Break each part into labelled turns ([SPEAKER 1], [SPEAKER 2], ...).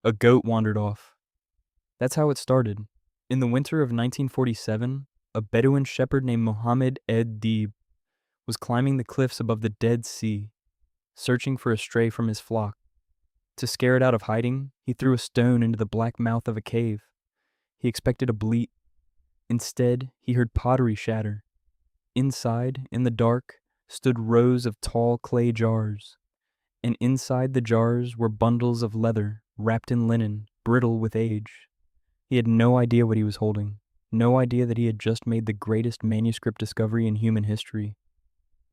[SPEAKER 1] A goat wandered off. That's how it started. In the winter of 1947, a Bedouin shepherd named Mohammed Ed-Dib was climbing the cliffs above the Dead Sea, searching for a stray from his flock. To scare it out of hiding, he threw a stone into the black mouth of a cave. He expected a bleat. Instead, he heard pottery shatter. Inside, in the dark, stood rows of tall clay jars, and inside the jars were bundles of leather wrapped in linen, brittle with age. He had no idea what he was holding, no idea that he had just made the greatest manuscript discovery in human history.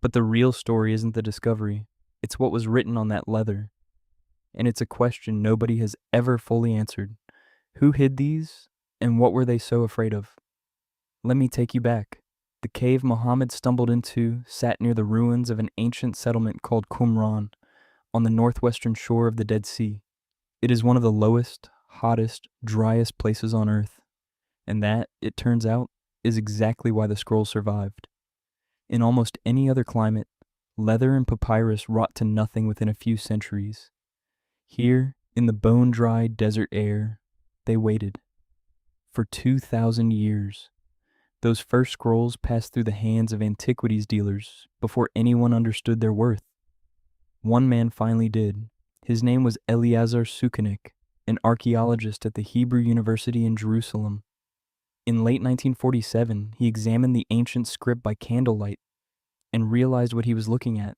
[SPEAKER 1] But the real story isn't the discovery, it's what was written on that leather. And it's a question nobody has ever fully answered. Who hid these, and what were they so afraid of? Let me take you back. The cave Muhammad stumbled into sat near the ruins of an ancient settlement called Qumran, on the northwestern shore of the Dead Sea. It is one of the lowest, hottest, driest places on Earth, and that, it turns out, is exactly why the scrolls survived. In almost any other climate, leather and papyrus rot to nothing within a few centuries. Here, in the bone-dry desert air, they waited. For 2,000 years. Those first scrolls passed through the hands of antiquities dealers before anyone understood their worth. One man finally did. His name was Eliezer Sukenik, an archaeologist at the Hebrew University in Jerusalem. In late 1947, he examined the ancient script by candlelight and realized what he was looking at.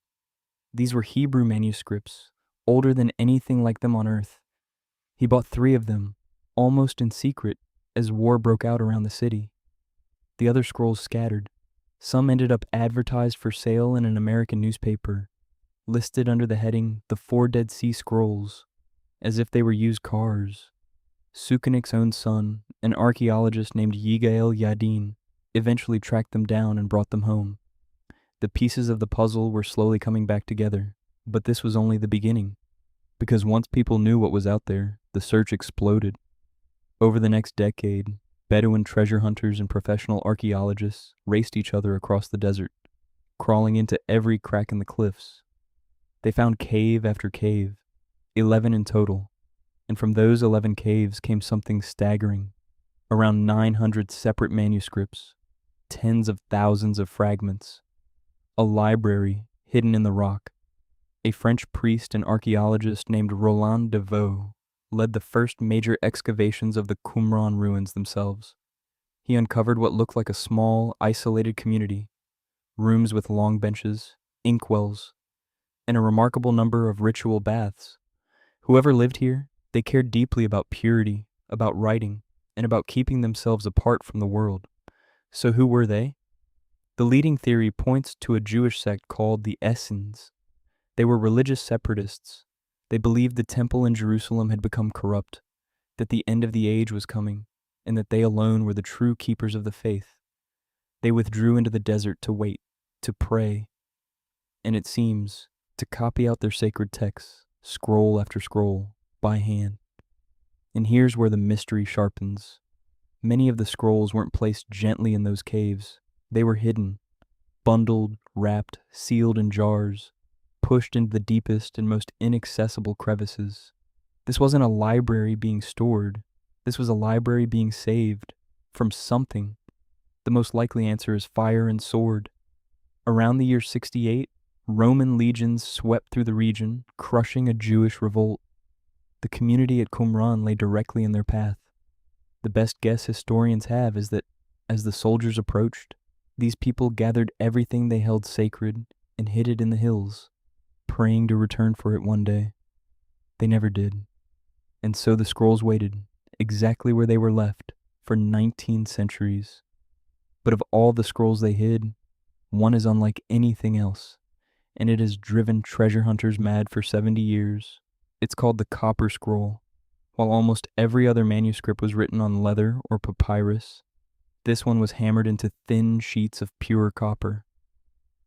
[SPEAKER 1] These were Hebrew manuscripts, older than anything like them on Earth. He bought 3 of them, almost in secret, as war broke out around the city. The other scrolls scattered. Some ended up advertised for sale in an American newspaper, listed under the heading, The 4 Dead Sea Scrolls, as if they were used cars. Sukenik's own son, an archaeologist named Yigael Yadin, eventually tracked them down and brought them home. The pieces of the puzzle were slowly coming back together, but this was only the beginning, because once people knew what was out there, the search exploded. Over the next decade, Bedouin treasure hunters and professional archaeologists raced each other across the desert, crawling into every crack in the cliffs. They found cave after cave, 11 in total, and from those 11 caves came something staggering. Around 900 separate manuscripts, tens of thousands of fragments, a library hidden in the rock. A French priest and archaeologist named Roland de Vaux led the first major excavations of the Qumran ruins themselves. He uncovered what looked like a small, isolated community, rooms with long benches, inkwells, and a remarkable number of ritual baths. Whoever lived here, they cared deeply about purity, about writing, and about keeping themselves apart from the world. So who were they? The leading theory points to a Jewish sect called the Essenes. They were religious separatists. They believed the temple in Jerusalem had become corrupt, that the end of the age was coming, and that they alone were the true keepers of the faith. They withdrew into the desert to wait, to pray, and it seems, to copy out their sacred texts, scroll after scroll, by hand. And here's where the mystery sharpens. Many of the scrolls weren't placed gently in those caves. They were hidden, bundled, wrapped, sealed in jars, pushed into the deepest and most inaccessible crevices. This wasn't a library being stored. This was a library being saved from something. The most likely answer is fire and sword. Around the year 68, Roman legions swept through the region, crushing a Jewish revolt. The community at Qumran lay directly in their path. The best guess historians have is that, as the soldiers approached, these people gathered everything they held sacred and hid it in the hills, praying to return for it one day. They never did. And so the scrolls waited, exactly where they were left, for 19 centuries. But of all the scrolls they hid, one is unlike anything else, and it has driven treasure hunters mad for 70 years. It's called the Copper Scroll. While almost every other manuscript was written on leather or papyrus, this one was hammered into thin sheets of pure copper.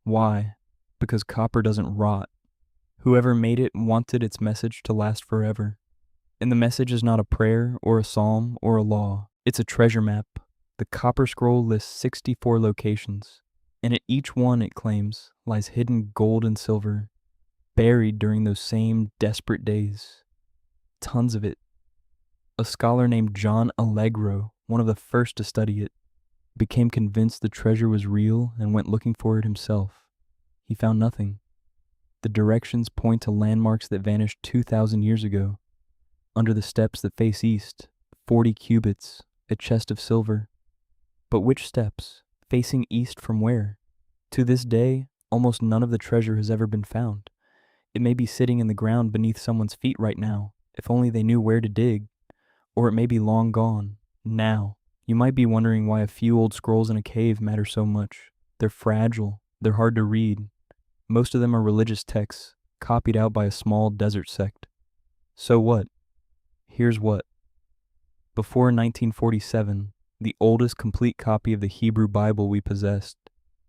[SPEAKER 1] Why? Because copper doesn't rot. Whoever made it wanted its message to last forever. And the message is not a prayer or a psalm or a law. It's a treasure map. The Copper Scroll lists 64 locations, and at each one, it claims, lies hidden gold and silver, buried during those same desperate days. Tons of it. A scholar named John Allegro, one of the first to study it, became convinced the treasure was real and went looking for it himself. He found nothing. The directions point to landmarks that vanished 2,000 years ago. Under the steps that face east, 40 cubits, a chest of silver. But which steps? Facing east from where? To this day, almost none of the treasure has ever been found. It may be sitting in the ground beneath someone's feet right now, if only they knew where to dig. Or it may be long gone, now. You might be wondering why a few old scrolls in a cave matter so much. They're fragile, they're hard to read. Most of them are religious texts, copied out by a small desert sect. So what? Here's what. Before 1947, the oldest complete copy of the Hebrew Bible we possessed,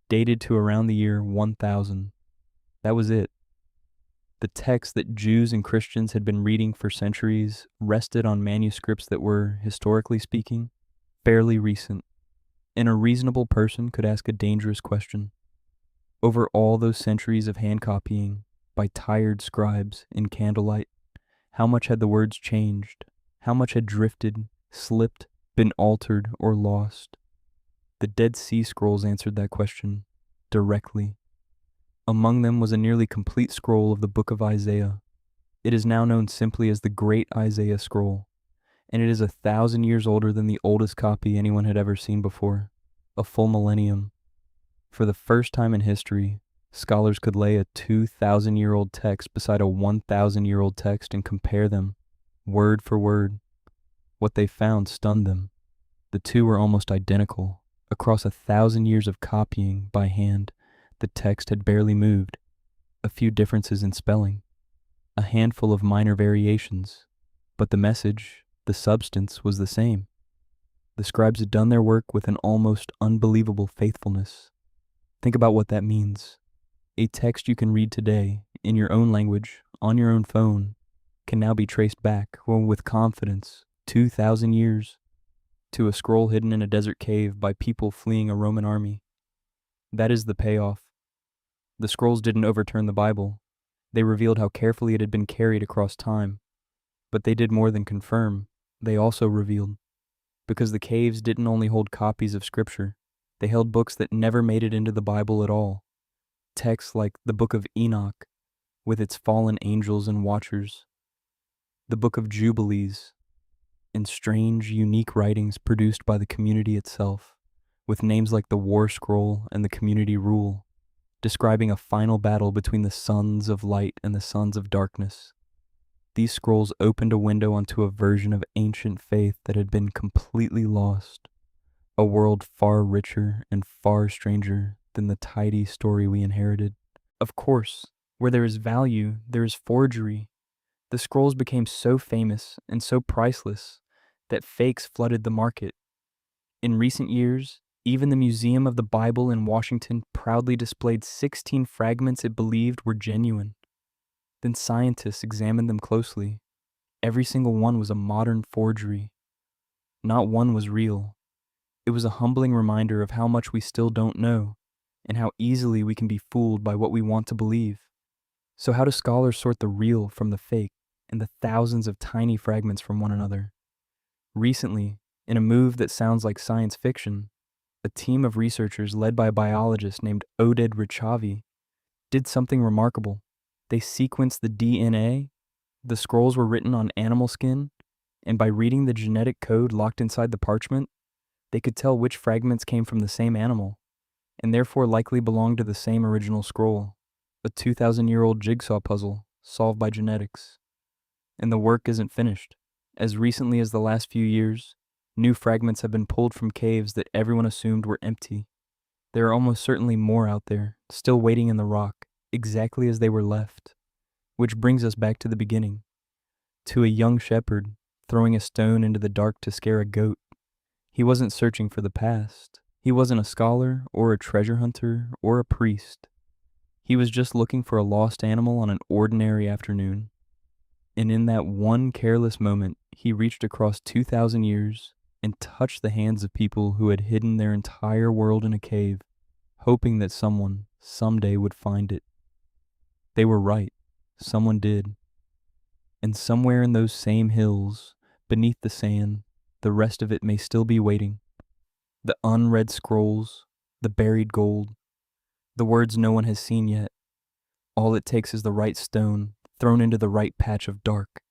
[SPEAKER 1] dated to around the year 1000. That was it. The text that Jews and Christians had been reading for centuries rested on manuscripts that were, historically speaking, fairly recent. And a reasonable person could ask a dangerous question. Over all those centuries of hand copying by tired scribes in candlelight, how much had the words changed? How much had drifted, slipped, been altered, or lost? The Dead Sea Scrolls answered that question directly. Among them was a nearly complete scroll of the book of Isaiah. It is now known simply as the Great Isaiah Scroll, and it is 1,000 years older than the oldest copy anyone had ever seen before, a full millennium. For the first time in history, scholars could lay a 2,000-year-old text beside a 1,000-year-old text and compare them, word for word. What they found stunned them. The two were almost identical. Across 1,000 years of copying by hand, the text had barely moved. A few differences in spelling, a handful of minor variations, but the message, the substance, was the same. The scribes had done their work with an almost unbelievable faithfulness. Think about what that means. A text you can read today, in your own language, on your own phone, can now be traced back, with confidence, 2,000 years, to a scroll hidden in a desert cave by people fleeing a Roman army. That is the payoff. The scrolls didn't overturn the Bible. They revealed how carefully it had been carried across time. But they did more than confirm. They also revealed. Because the caves didn't only hold copies of Scripture. They held books that never made it into the Bible at all. Texts like the Book of Enoch, with its fallen angels and watchers. The Book of Jubilees, and strange, unique writings produced by the community itself, with names like the War Scroll and the Community Rule, describing a final battle between the sons of light and the sons of darkness. These scrolls opened a window onto a version of ancient faith that had been completely lost, a world far richer and far stranger than the tidy story we inherited. Of course, where there is value, there is forgery. The scrolls became so famous and so priceless that fakes flooded the market. In recent years, even the Museum of the Bible in Washington proudly displayed 16 fragments it believed were genuine. Then scientists examined them closely. Every single one was a modern forgery. Not one was real. It was a humbling reminder of how much we still don't know, and how easily we can be fooled by what we want to believe. So how do scholars sort the real from the fake, and the thousands of tiny fragments from one another? Recently, in a move that sounds like science fiction, a team of researchers led by a biologist named Oded Richavi did something remarkable. They sequenced the DNA. The scrolls were written on animal skin, and by reading the genetic code locked inside the parchment, they could tell which fragments came from the same animal, and therefore likely belonged to the same original scroll, a 2,000-year-old jigsaw puzzle solved by genetics. And the work isn't finished. As recently as the last few years, new fragments have been pulled from caves that everyone assumed were empty. There are almost certainly more out there, still waiting in the rock, exactly as they were left. Which brings us back to the beginning, to a young shepherd throwing a stone into the dark to scare a goat. He wasn't searching for the past. He wasn't a scholar or a treasure hunter or a priest. He was just looking for a lost animal on an ordinary afternoon. And in that one careless moment, he reached across 2,000 years and touched the hands of people who had hidden their entire world in a cave, hoping that someone, someday, would find it. They were right. Someone did. And somewhere in those same hills, beneath the sand, the rest of it may still be waiting. The unread scrolls, the buried gold, the words no one has seen yet. All it takes is the right stone thrown into the right patch of dark.